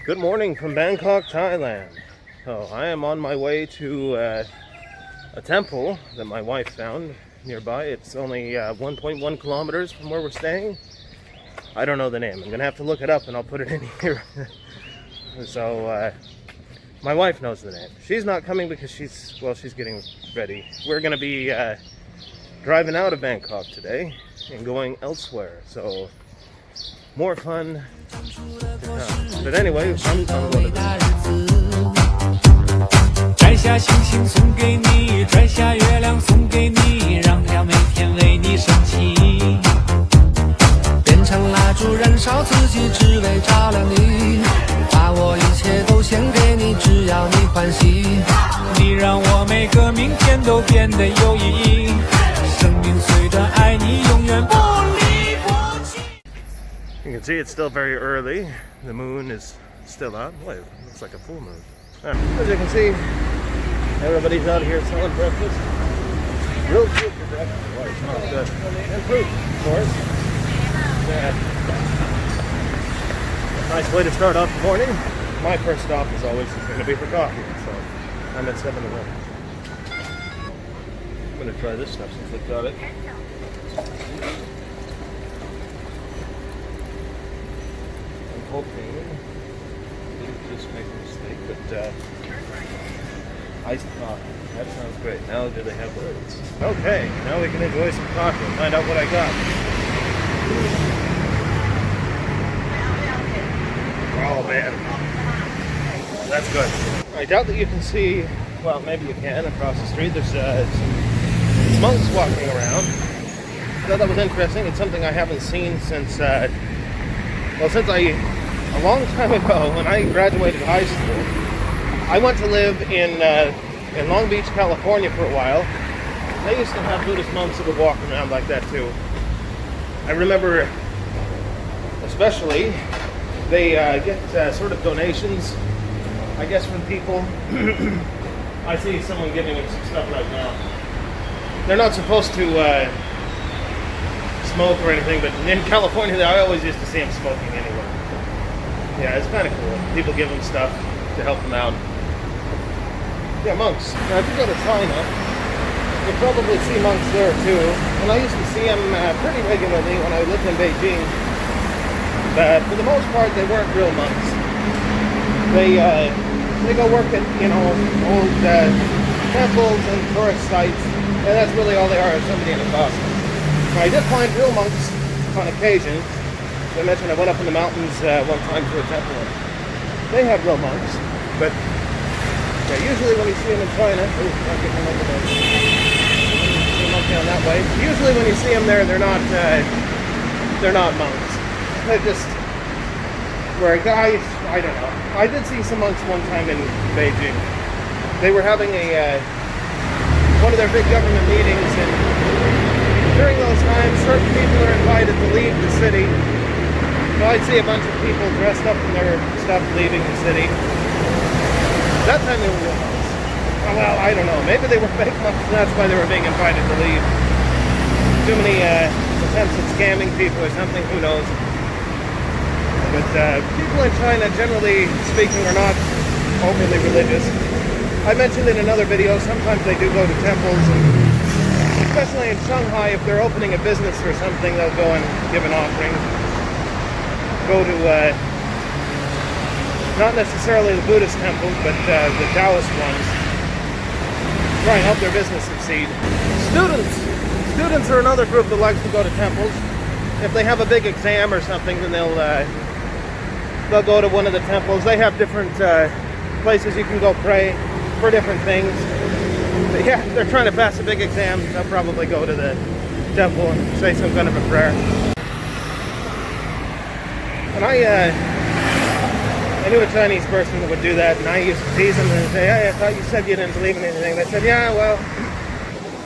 Good morning from Bangkok, Thailand. So I am on my way to a temple that my wife found nearby. It's only 1.1 kilometers from where we're staying. I don't know the name. I'm gonna have to look it up and I'll put it in here. So my wife knows the name. She's not coming because she's getting ready. We're gonna be driving out of Bangkok today and going elsewhere. So more fun to come. But anyway, I'm going to this. 摘下星星送给你，摘下月亮送给你，让太阳每天为你升起。变成蜡烛燃烧自己，只为照亮你。把我一切都献给你，只要你欢喜。你让我每个明天都变得有意义。生命虽短，爱你永远不离不弃。 You can see it's still very early. The moon is still out. Boy, it looks like a full moon. As you can see, everybody's out here selling breakfast. Real food for breakfast. Boy, it smells good. And fruit, of course. Yeah. Nice way to start off the morning. My first stop is always going to be for coffee, so I'm at 7-Eleven. I'm going to try this stuff since they've got it. I'm hoping, just make a mistake, but iced coffee. That sounds great. Now do they have words? Okay, now we can enjoy some coffee and find out what I got. Oh man, that's good. I doubt that you can see, well maybe you can across the street, there's some monks walking around. I thought that was interesting. It's something I haven't seen since a long time ago when I graduated high school. I went to live in Long Beach, California for a while. They used to have Buddhist monks that would walk around like that too. I remember especially they get sort of donations, I guess, from people. I see someone giving them some stuff right now. They're not supposed to smoke or anything, but in California I always used to see them smoking anyway. Yeah, it's kind of cool. People give them stuff to help them out. Yeah, monks. Now, if you go to China, you'll probably see monks there too. And I used to see them pretty regularly when I lived in Beijing. But for the most part, they weren't real monks. They go work at, old temples and tourist sites, and that's really all they are, is somebody in a costume. Now, I did find real monks on occasion. As I mentioned, I went up in the mountains one time to a temple, and they had real monks. But yeah, usually when you see them in China, down that way. Usually when you see them there, they're not monks. They just were guys. I don't know. I did see some monks one time in Beijing. They were having one of their big government meetings, and during those times, certain people are invited to leave the city. So I'd see a bunch of people dressed up in their stuff leaving the city. That time they were real monks. Well, I don't know. Maybe they were fake monks, and that's why they were being invited to leave. Too many attempts at scamming people or something. Who knows? But people in China, generally speaking, are not overly religious. I mentioned in another video, sometimes they do go to temples, and especially in Shanghai, if they're opening a business or something, they'll go and give an offering. Go to, not necessarily the Buddhist temples, but the Taoist ones. Try and help their business succeed. Students are another group that likes to go to temples. If they have a big exam or something, then they'll go to one of the temples. They have different places you can go pray for different things. But yeah, if they're trying to pass a big exam, they'll probably go to the temple and say some kind of a prayer. And I knew a Chinese person that would do that, and I used to tease them and say, hey, I thought you said you didn't believe in anything. They said, yeah, well,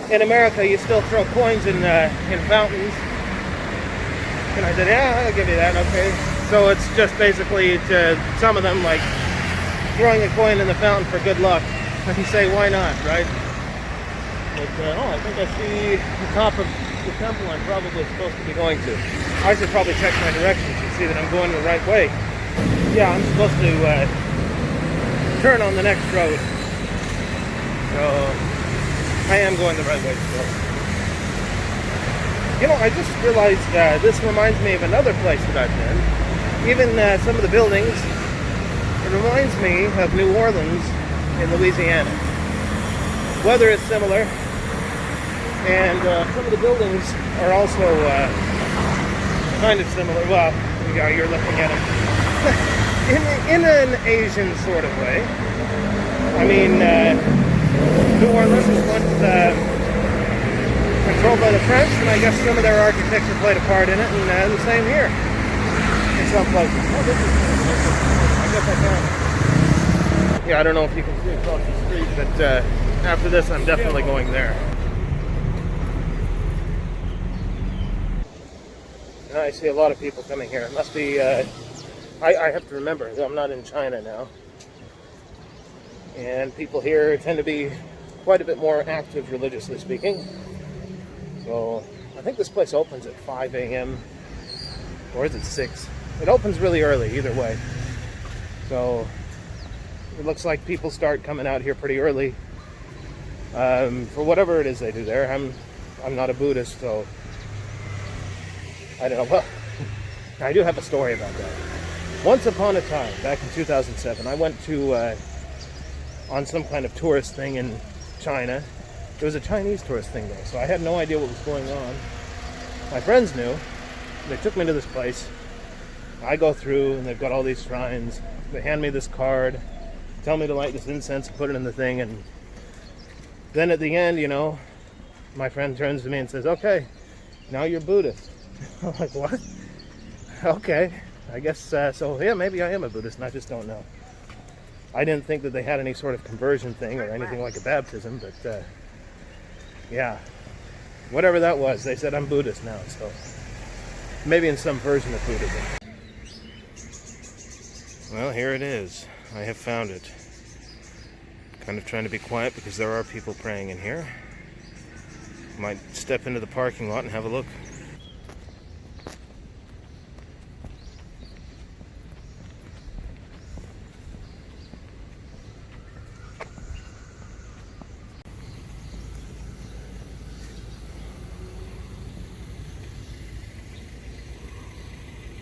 in America you still throw coins in fountains. And I said, yeah, I'll give you that, okay. So it's just basically to some of them like throwing a coin in the fountain for good luck. And you say, why not, right? But, I think I see the top of the temple I'm probably supposed to be going to. I should probably check my directions and see that I'm going the right way. Yeah, I'm supposed to turn on the next road. So I am going the right way still. You know, I just realized this reminds me of another place that I've been. Even some of the buildings, it reminds me of New Orleans in Louisiana. Weather is similar, and some of the buildings are also kind of similar. Well, yeah, you're looking at them in an Asian sort of way. I mean, New Orleans was once controlled by the French, and I guess some of their architecture played a part in it, and the same here in some places. Oh, this is, I guess I can. Yeah, I don't know if you can see across the street, but after this, I'm definitely going there. And I see a lot of people coming here. It must be, I have to remember, I'm not in China now. And people here tend to be quite a bit more active, religiously speaking. So I think this place opens at 5 a.m. or is it 6? It opens really early, either way. So it looks like people start coming out here pretty early for whatever it is they do there. I'm not a Buddhist, so I don't know. Well, I do have a story about that. Once upon a time, back in 2007, I went to on some kind of tourist thing in China. It was a Chinese tourist thing though, so I had no idea what was going on. My friends knew. They took me to this place. I go through and they've got all these shrines. They hand me this card, tell me to light this incense and put it in the thing, and then at the end, you know, my friend turns to me and says, "Okay, now you're Buddhist." I'm like, "What?" Okay, I guess so. Yeah, maybe I am a Buddhist and I just don't know. I didn't think that they had any sort of conversion thing or anything like a baptism, but yeah, whatever that was, they said I'm Buddhist now, so maybe in some version of Buddhism. Well, here it is. I have found it. Kind of trying to be quiet because there are people praying in here. Might step into the parking lot and have a look.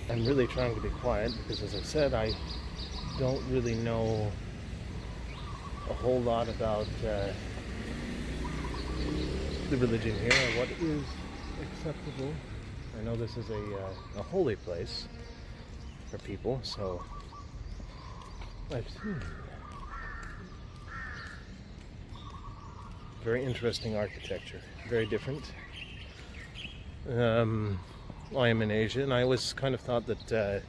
I'm really trying to be quiet because, as I said, I don't really know a whole lot about the religion here or what is acceptable. I know this is a holy place for people, so I've seen very interesting architecture, very different. I am in Asia, and I always kind of thought that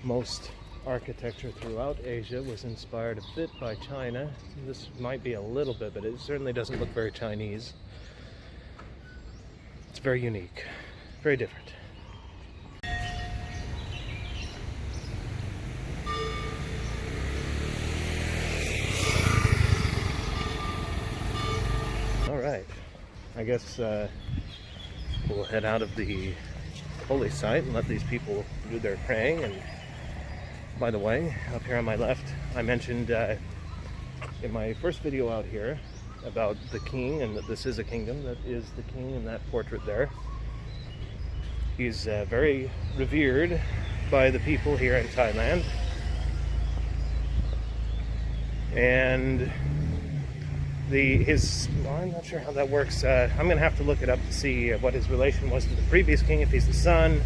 most architecture throughout Asia was inspired a bit by China. This might be a little bit, but it certainly doesn't look very Chinese. It's very unique, very different. All right, I guess we'll head out of the holy site and let these people do their praying. And by the way, up here on my left, I mentioned in my first video out here about the king, and that this is a kingdom. That is the king in that portrait there. He's very revered by the people here in Thailand. And well, I'm not sure how that works. I'm going to have to look it up to see what his relation was to the previous king, if he's the son,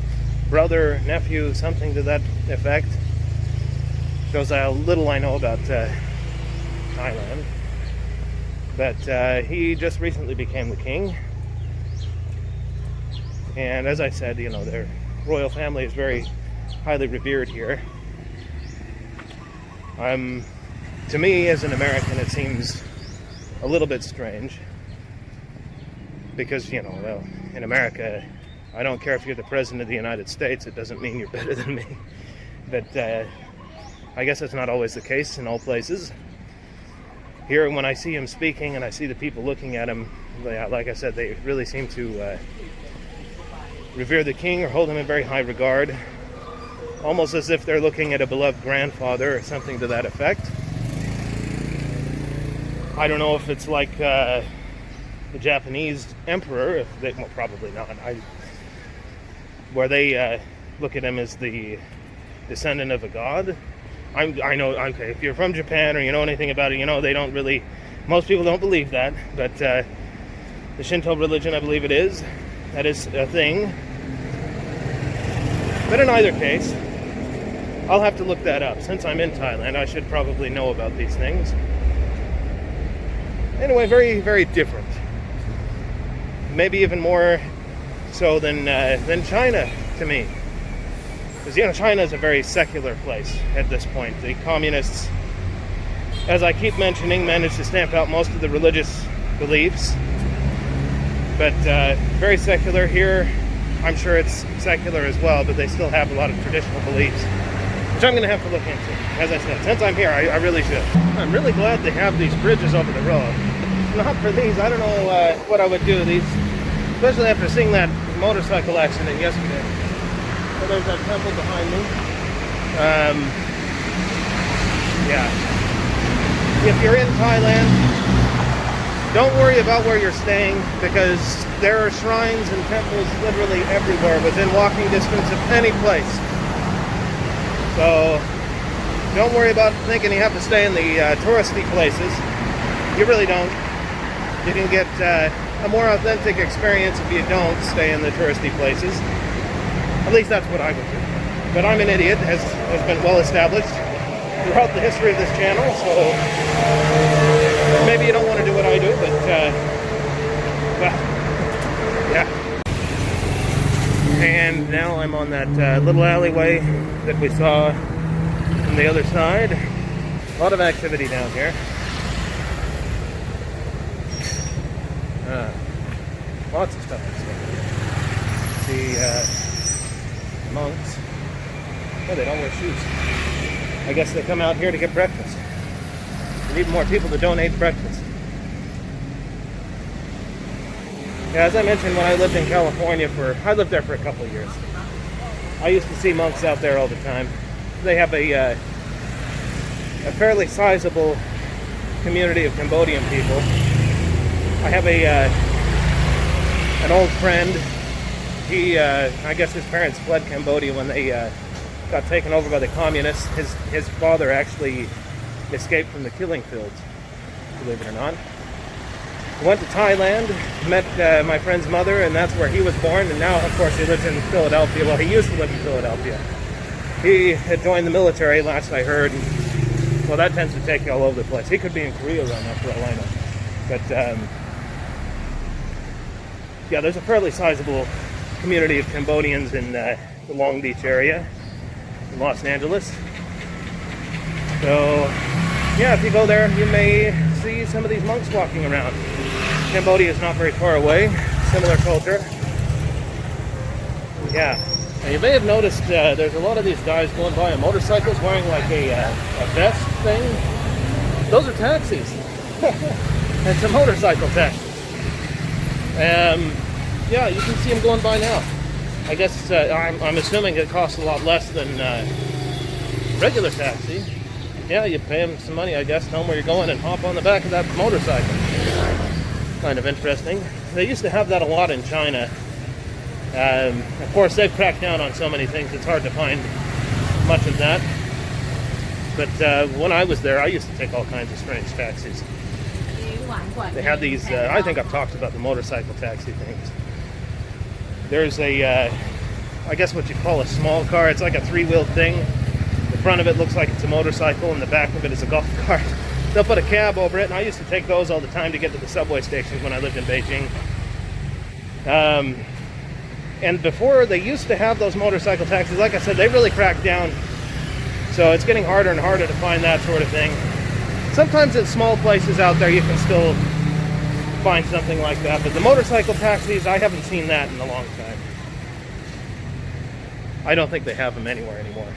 brother, nephew, something to that effect. Shows how little I know about Thailand. But he just recently became the king. And as I said, you know, their royal family is very highly revered here. To me, as an American, it seems a little bit strange, because, you know, well, in America, I don't care if you're the president of the United States, it doesn't mean you're better than me. But I guess that's not always the case in all places. Here, when I see him speaking and I see the people looking at him, like I said, they really seem to revere the king or hold him in very high regard. almost as if they're looking at a beloved grandfather or something to that effect. I don't know if it's like the Japanese emperor, if they, well, probably not. Where they look at him as the descendant of a god. I know, okay, if you're from Japan or you know anything about it, you know they don't really, most people don't believe that, but the Shinto religion, I believe it is. That is a thing. But in either case, I'll have to look that up. Since I'm in Thailand, I should probably know about these things. Anyway, very, very different. Maybe even more so than China to me. Because, you know, China is a very secular place at this point. The communists, as I keep mentioning, managed to stamp out most of the religious beliefs. But very secular here. I'm sure it's secular as well, but they still have a lot of traditional beliefs, which I'm going to have to look into. As I said, since I'm here, I really should. I'm really glad they have these bridges over the road. If not for these, I don't know what I would do. These, especially after seeing that motorcycle accident yesterday. So there's that temple behind me. Yeah. If you're in Thailand, don't worry about where you're staying, because there are shrines and temples literally everywhere within walking distance of any place. So don't worry about thinking you have to stay in the touristy places. You really don't. You can get a more authentic experience if you don't stay in the touristy places. At least that's what I would do. But I'm an idiot, as has been well established throughout the history of this channel, so maybe you don't want to do what I do, but well, yeah. And now I'm on that little alleyway that we saw from the other side. A lot of activity down here. Lots of stuff to see. See monks. Oh, they don't wear shoes. I guess they come out here to get breakfast. We need more people to donate breakfast. Yeah, as I mentioned, when I lived in California I lived there for a couple of years. I used to see monks out there all the time. They have a fairly sizable community of Cambodian people. I have an old friend. He, I guess his parents fled Cambodia when they got taken over by the communists. His father actually escaped from the killing fields, believe it or not. Went to Thailand, met my friend's mother, and that's where he was born. And now, of course, he lives in Philadelphia. Well, he used to live in Philadelphia. He had joined the military, last I heard. And, well, that tends to take you all over the place. He could be in Korea right now, for all I know. But, yeah, there's a fairly sizable community of Cambodians in the Long Beach area, in Los Angeles. So, yeah, if you go there, you may see some of these monks walking around. Cambodia is not very far away. Similar culture. Yeah. And you may have noticed there's a lot of these guys going by on motorcycles wearing like a vest thing. Those are taxis. It's a motorcycle taxi. Yeah, you can see them going by now. I guess I'm assuming it costs a lot less than regular taxi. Yeah, you pay them some money, I guess, tell them where you're going, and hop on the back of that motorcycle. Kind of interesting. They used to have that a lot in China. Of course, they've cracked down on so many things, it's hard to find much of that. But when I was there, I used to take all kinds of strange taxis. They had these, I think I've talked about the motorcycle taxi things. There's a, I guess what you call a small car. It's like a three-wheeled thing. The front of it looks like it's a motorcycle, and the back of it is a golf cart. They'll put a cab over it, and I used to take those all the time to get to the subway stations when I lived in Beijing. And before, they used to have those motorcycle taxis. Like I said, they really cracked down. So it's getting harder and harder to find that sort of thing. Sometimes in small places out there, you can still find something like that. But the motorcycle taxis, I haven't seen that in a long time. I don't think they have them anywhere anymore.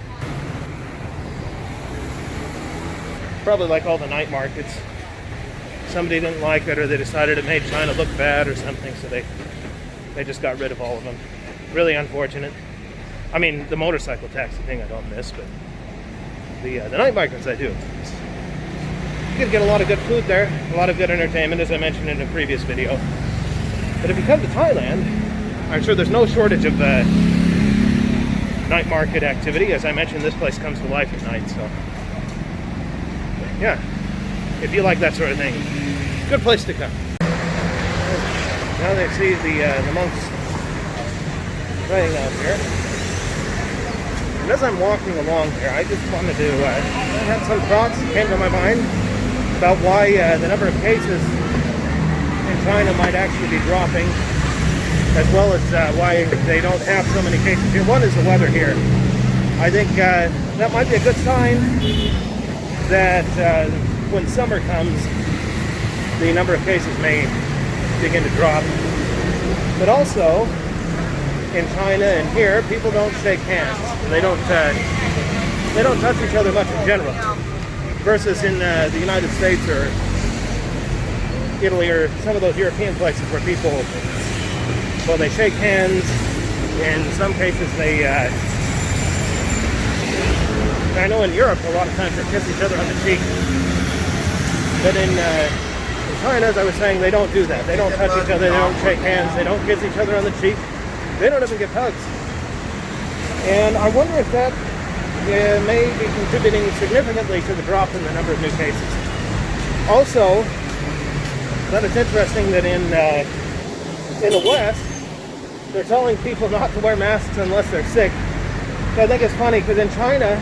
Probably like all the night markets. Somebody didn't like it, or they decided it made China look bad or something, so they just got rid of all of them. Really unfortunate. I mean, the motorcycle taxi thing I don't miss, but the night bikers I do. You can get a lot of good food there, a lot of good entertainment, as I mentioned in a previous video. But if you come to Thailand, I'm sure there's no shortage of night market activity. As I mentioned, this place comes to life at night, so yeah, if you like that sort of thing, good place to come. Now they see the monks praying out here. And as I'm walking along here, I just wanted to, I had some thoughts that came to my mind about why the number of cases in China might actually be dropping, as well as why they don't have so many cases here. One is the weather here. I think that might be a good sign that when summer comes, the number of cases may begin to drop. But also, in China and here, people don't shake hands. They don't touch each other much in general. Versus in the United States or Italy or some of those European places where people, well, they shake hands. In some cases, they, I know in Europe, a lot of times they kiss each other on the cheek. But in China, as I was saying, they don't do that. They don't touch each other. They don't shake hands. They don't kiss each other on the cheek. They don't even give hugs. And I wonder if that may be contributing significantly to the drop in the number of new cases. Also, that it's interesting that in the West, they're telling people not to wear masks unless they're sick. So I think it's funny because in China,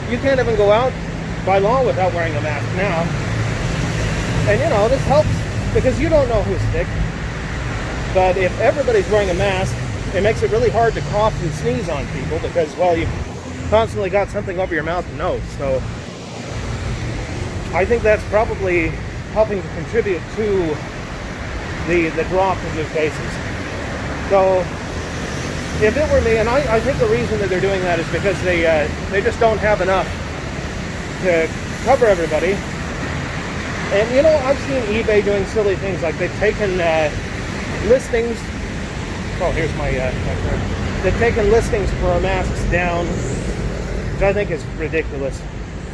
you can't even go out by law without wearing a mask now. And you know, this helps because you don't know who's sick. But if everybody's wearing a mask, it makes it really hard to cough and sneeze on people because, well, you've constantly got something over your mouth and nose. So I think that's probably helping to contribute to the drop in new cases. So if it were me, and I think the reason that they're doing that is because they just don't have enough to cover everybody. And you know, I've seen eBay doing silly things like they've taken listings. Oh, here's my friend. They've taken listings for masks down, which I think is ridiculous.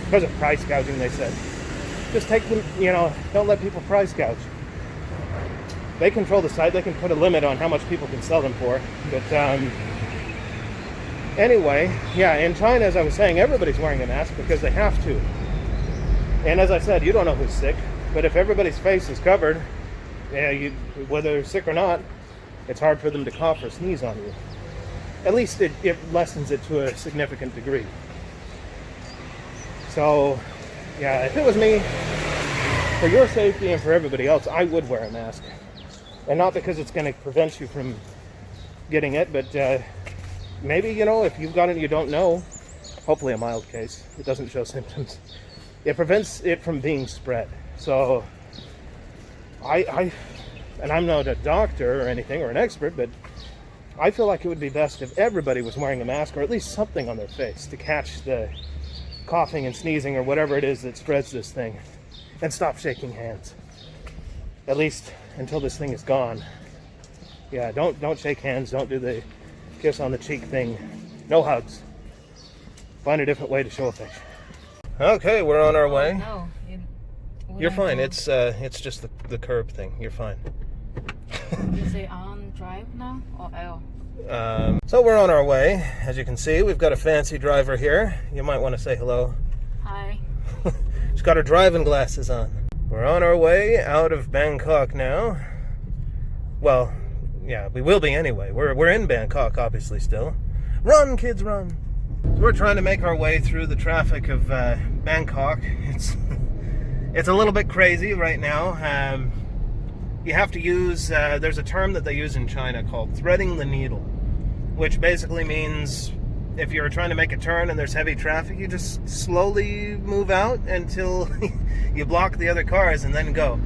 Because of price gouging, they said. Just take them, you know, don't let people price gouge. They control the site. They can put a limit on how much people can sell them for. But anyway, yeah, in China, as I was saying, everybody's wearing a mask because they have to. And as I said, you don't know who's sick. But if everybody's face is covered, yeah, whether they're sick or not, it's hard for them to cough or sneeze on you. At least it lessens it to a significant degree. So, yeah, if it was me, for your safety and for everybody else, I would wear a mask. And not because it's going to prevent you from getting it, but maybe, you know, if you've got it and you don't know, hopefully a mild case, it doesn't show symptoms, it prevents it from being spread. So, and I'm not a doctor or anything or an expert, but I feel like it would be best if everybody was wearing a mask or at least something on their face to catch the coughing and sneezing or whatever it is that spreads this thing, and stop shaking hands. At least until this thing is gone. Yeah, don't shake hands, don't do the kiss on the cheek thing. No hugs. Find a different way to show affection. Okay, we're on our way. No, You're fine. It's just the curb thing. You're fine. Is it on drive now or L? So we're on our way. As you can see, we've got a fancy driver here. You might want to say hello. Hi. She's got her driving glasses on. We're on our way out of Bangkok now. Well, yeah, we will be anyway. We're in Bangkok, obviously, still. Run, kids, run! So we're trying to make our way through the traffic of Bangkok. It's a little bit crazy right now. You have to use, there's a term that they use in China called threading the needle, which basically means if you're trying to make a turn and there's heavy traffic, you just slowly move out until you block the other cars and then go.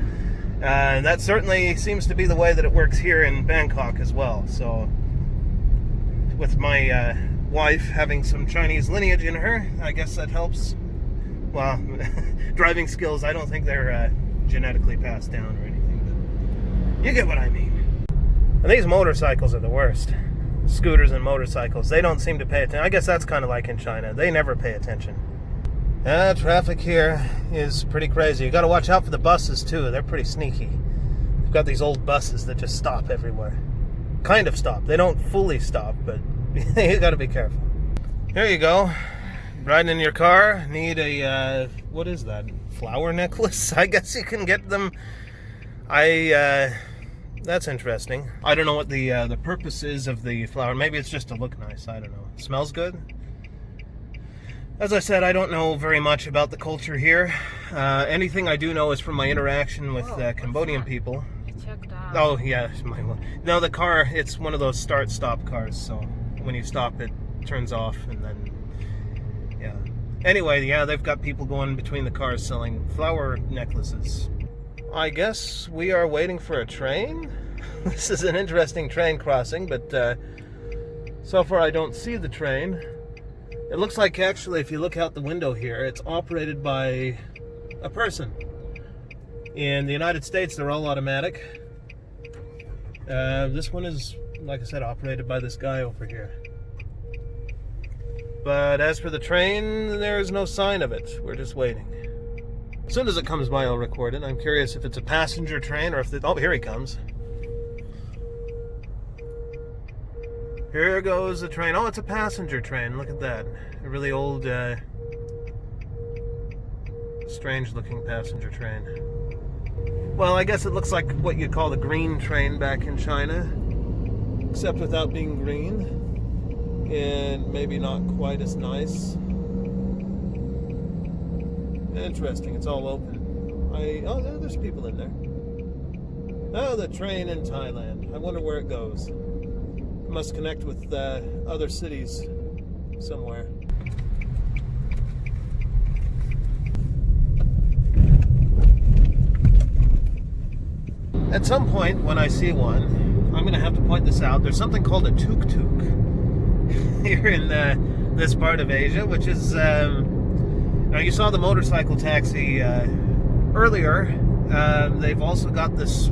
That certainly seems to be the way that it works here in Bangkok as well. So with my wife having some Chinese lineage in her, I guess that helps. Well, driving skills, I don't think they're genetically passed down or anything, but you get what I mean. And these motorcycles are the worst. scooters and motorcycles. They don't seem to pay attention. I guess that's kind of like in China. They never pay attention. Traffic here is pretty crazy. You got to watch out for the buses too. They're pretty sneaky. You've got these old buses that just stop everywhere. Kind of stop. They don't fully stop, but you got to be careful. Here you go. Riding in your car. Need a, what is that? Flower necklace? I guess you can get them. That's interesting. I don't know what the purpose is of the flower. Maybe it's just to look nice. I don't know. It smells good. As I said, I don't know very much about the culture here. Anything I do know is from my interaction with Cambodian people. Checked out. Oh, yeah. No, the car, it's one of those start-stop cars, so when you stop, it turns off, and then, yeah. Anyway, yeah, they've got people going between the cars selling flower necklaces. I guess we are waiting for a train? This is an interesting train crossing, but so far I don't see the train. It looks like, actually, if you look out the window here, it's operated by a person. In the United States, they're all automatic. This one is, like I said, operated by this guy over here. But as for the train, there's no sign of it. We're just waiting. As soon as it comes by, I'll record it. I'm curious if it's a passenger train or if oh, here he comes. Here goes the train. Oh, it's a passenger train. Look at that. A really old, strange-looking passenger train. Well, I guess it looks like what you'd call the green train back in China, except without being green, and maybe not quite as nice. Interesting. It's all open. Oh, there's people in there. Oh, the train in Thailand. I wonder where it goes. It must connect with other cities somewhere. At some point, when I see one, I'm going to have to point this out. There's something called a tuk-tuk here in this part of Asia, which is, now you saw the motorcycle taxi earlier. They've also got this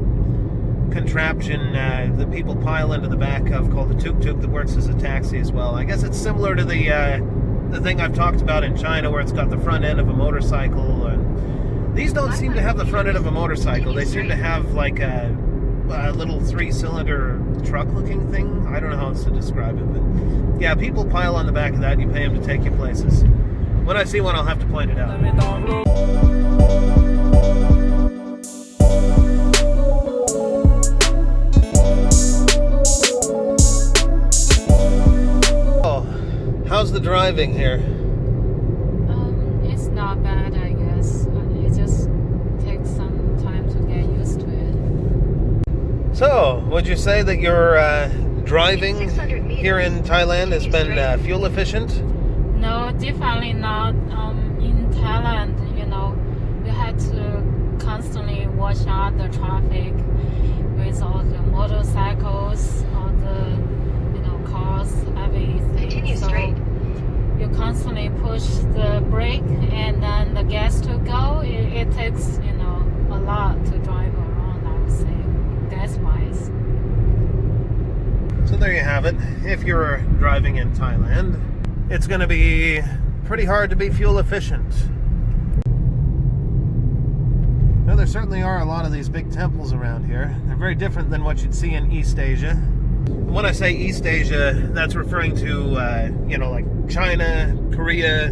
contraption that people pile into the back of called the tuk-tuk that works as a taxi as well. I guess it's similar to the thing I've talked about in China where it's got the front end of a motorcycle. These don't seem to have the front end of a motorcycle. They seem to have like a little 3-cylinder truck-looking thing. I don't know how else to describe it, but yeah, people pile on the back of that and you pay them to take you places. When I see one, I'll have to point it out. How's the driving here? It's not bad, I guess. It just takes some time to get used to it. So, would you say that your driving here in Thailand has been fuel efficient? No, definitely not. In Thailand, you had to constantly watch out the traffic with all the motorcycles, all the cars, everything. Continue straight. You constantly push the brake and then the gas to go. It takes a lot to drive around, I would say, gas-wise. So there you have it. If you're driving in Thailand, it's going to be pretty hard to be fuel efficient. Now, there certainly are a lot of these big temples around here. They're very different than what you'd see in East Asia. When I say East Asia, that's referring to, like China, Korea,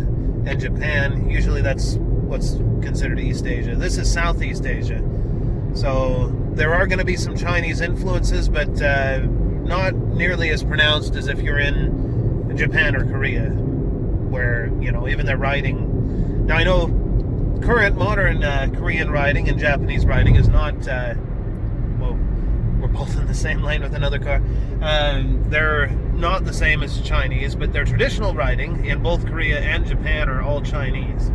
and Japan. Usually that's what's considered East Asia. This is Southeast Asia. So there are going to be some Chinese influences, but not nearly as pronounced as if you're in Japan or Korea, where, even their writing. Now, I know current modern Korean writing and Japanese writing is not, we're both in the same lane with another car. They're not the same as Chinese, but their traditional writing in both Korea and Japan are all Chinese.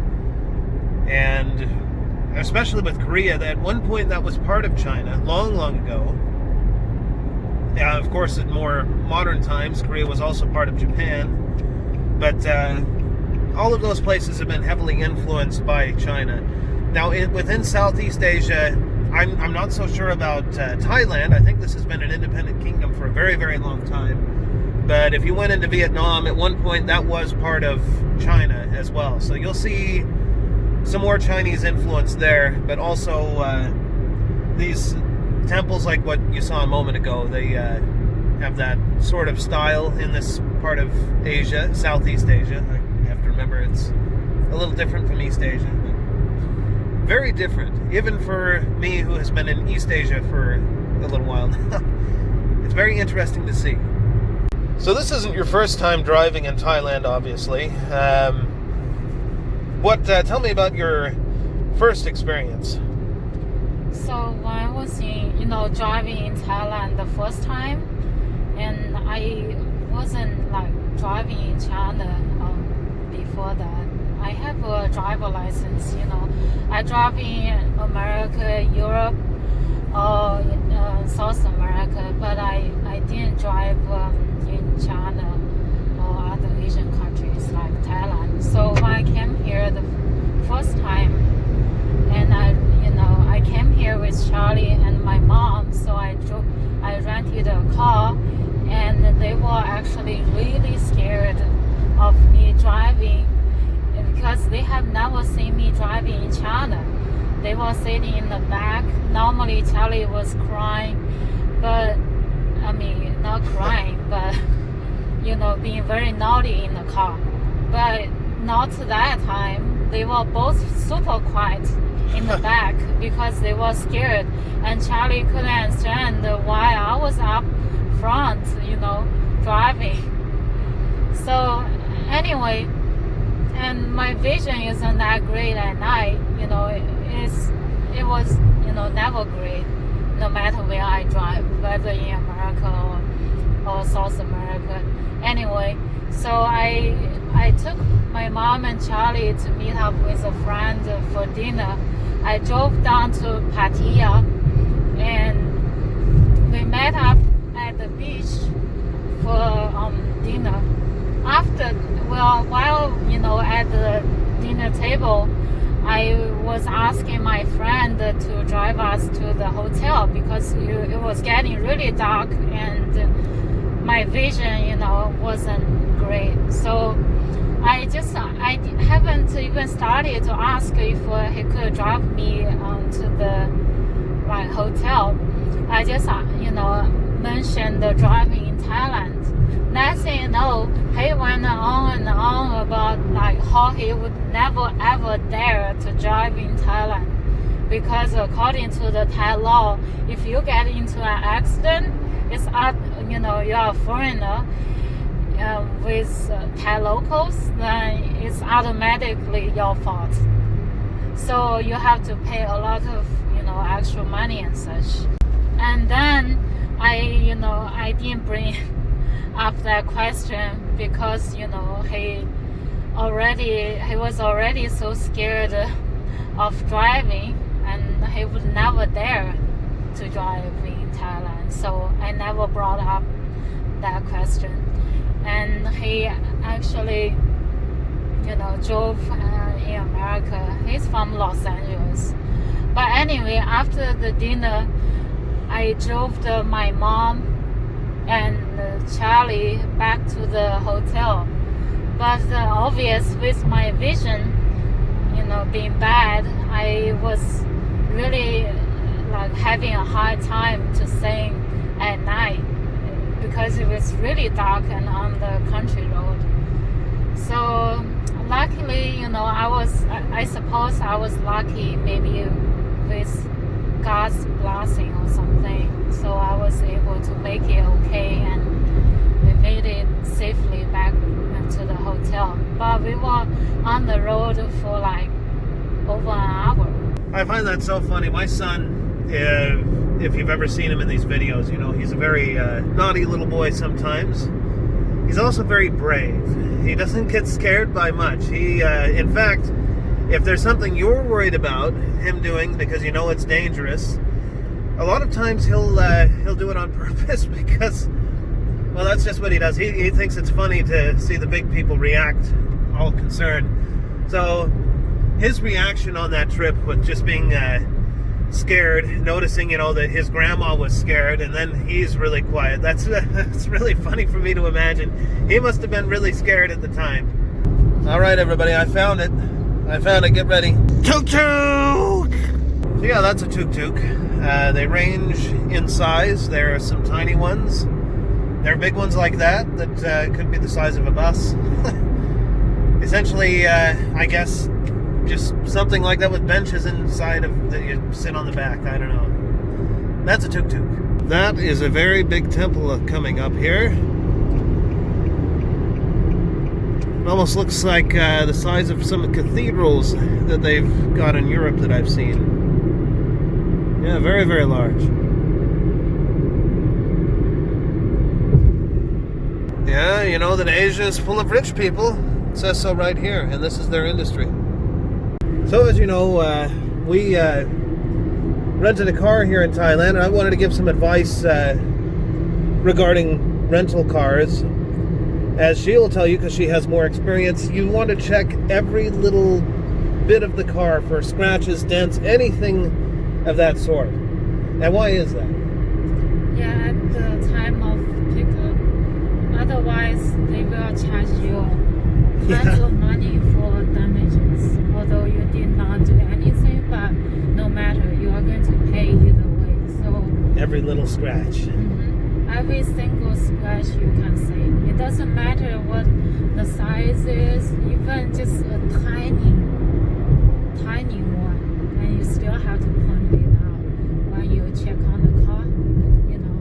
And especially with Korea, at one point that was part of China, long, long ago. Of course, in more modern times, Korea was also part of Japan. But all of those places have been heavily influenced by China. Now, within Southeast Asia, I'm not so sure about Thailand. I think this has been an independent kingdom for a very, very long time. But if you went into Vietnam, at one point that was part of China as well. So you'll see some more Chinese influence there, but also these temples like what you saw a moment ago, they have that sort of style in this part of Asia, Southeast Asia. You have to remember it's a little different from East Asia. But very different, even for me who has been in East Asia for a little while now. It's very interesting to see. So this isn't your first time driving in Thailand, obviously. Tell me about your first experience. So when I was driving in Thailand the first time, and I wasn't like driving in China before that. I have a driver license, I drive in America, Europe, or South America, but I didn't drive in China or other Asian countries like Thailand. So when I came here the first time, and I came here with Charlie and my mom, so I rented a car, and they were actually really scared of me driving because they have never seen me driving in China. They were sitting in the back. Normally Charlie was crying, but not crying, but being very naughty in the car. But not that time. They were both super quiet in the back because they were scared, and Charlie couldn't understand why I was up front, driving. So anyway, and my vision isn't that great at night. It was never great, no matter where I drive, whether in America or South America. Anyway, so I took my mom and Charlie to meet up with a friend for dinner. I drove down to Pattaya, and we met up at the beach for dinner. While at the dinner table, I was asking my friend to drive us to the hotel because it was getting really dark and my vision, wasn't great. So I haven't even started to ask if he could drive me to the hotel. I just, mentioned the driving in Thailand. Next thing you know, he went on and on about how he would never ever dare to drive in Thailand because according to the Thai law, if you get into an accident, it's you're a foreigner with Thai locals, then it's automatically your fault. So you have to pay a lot of extra money and such. And then I didn't bring up that question because he was already so scared of driving, and he would never dare to drive in Thailand. So I never brought up that question. And he actually drove in America. He's from Los Angeles. But anyway, after the dinner, I drove my mom and Charlie back to the hotel. But obvious with my vision, being bad, I was really having a hard time to sing at night because it was really dark and on the country road. So luckily, I suppose I was lucky maybe with God's blessing or something. So I was able to make it okay, and we made it safely back to the hotel. But we were on the road for over an hour. I find that so funny. My son, if you've ever seen him in these videos, he's a very naughty little boy sometimes. He's also very brave. He doesn't get scared by much. He, in fact, if there's something you're worried about him doing because it's dangerous, a lot of times he'll do it on purpose because, well, that's just what he does. He thinks it's funny to see the big people react all concerned. So his reaction on that trip with just being scared, noticing, that his grandma was scared, and then he's really quiet. That's really funny for me to imagine. He must have been really scared at the time. All right, everybody, I found it. Get ready. Tuk-tuk! So yeah, that's a tuk-tuk. They range in size. There are some tiny ones. There are big ones like that could be the size of a bus. Essentially, I guess, just something like that with benches inside of that you sit on the back. I don't know. That's a tuk-tuk. That is a very big temple coming up here. It almost looks like the size of some cathedrals that they've got in Europe that I've seen. Yeah, very, very large. Yeah, you know that Asia is full of rich people. It says so right here, and this is their industry. So as you know, we rented a car here in Thailand, and I wanted to give some advice regarding rental cars. As she will tell you, because she has more experience, you want to check every little bit of the car for scratches, dents, anything of that sort. And why is that? Yeah, at the time of pickup. Otherwise, they will charge you tons of money for damages. Although you did not do anything, but no matter, you are going to pay either way. So every little scratch. Every single scratch you can see. It doesn't matter what the size is, even just a tiny one, and you still have to point it out when you check on the car.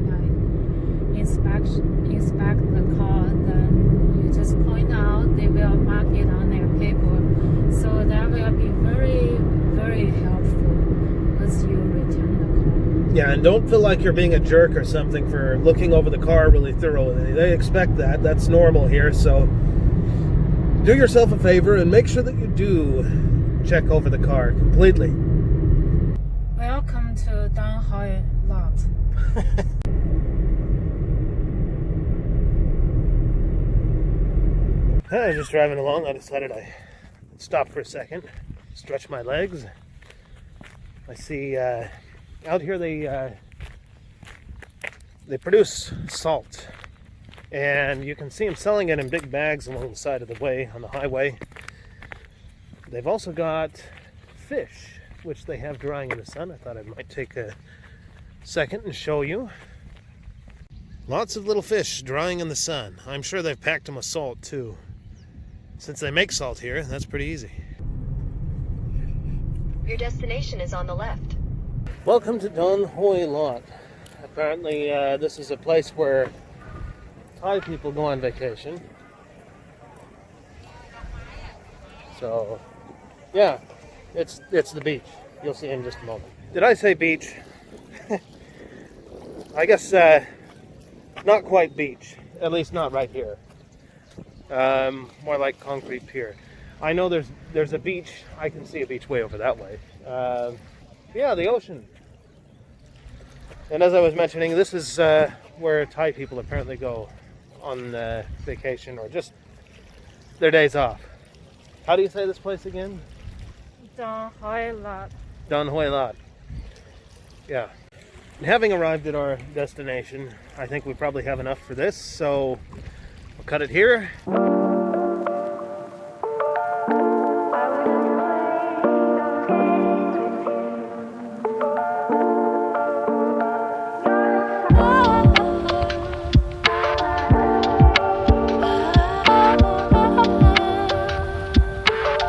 Like inspect the car, then you just point out. They will mark it on their paper, so that will be very, very helpful as you return the car. Yeah, and don't feel like you're being a jerk or something for looking over the car really thoroughly. They expect that. That's normal here, so do yourself a favor and make sure that you do check over the car completely. Welcome to Don Hoi Lot. I was just driving along. I decided I'd stop for a second, stretch my legs. I see out here they produce salt, and you can see them selling it in big bags along the side of the way on the highway. They've also got fish, which they have drying in the sun. I thought I might take a second and show you. Lots of little fish drying in the sun. I'm sure they've packed them with salt too. Since they make salt here, that's pretty easy. Your destination is on the left. Welcome to Don Hoi Lot. Apparently this is a place where Thai people go on vacation. So yeah, it's the beach. You'll see in just a moment. Did I say beach? I guess not quite beach, at least not right here. More like concrete pier. I know there's a beach. I can see a beach way over that way. Yeah, the ocean. And as I was mentioning, this is where Thai people apparently go on vacation or just their days off. How do you say this place again? Don Hoi Lot. Don Hoi Lot. Yeah. And having arrived at our destination, I think we probably have enough for this, so we'll cut it here.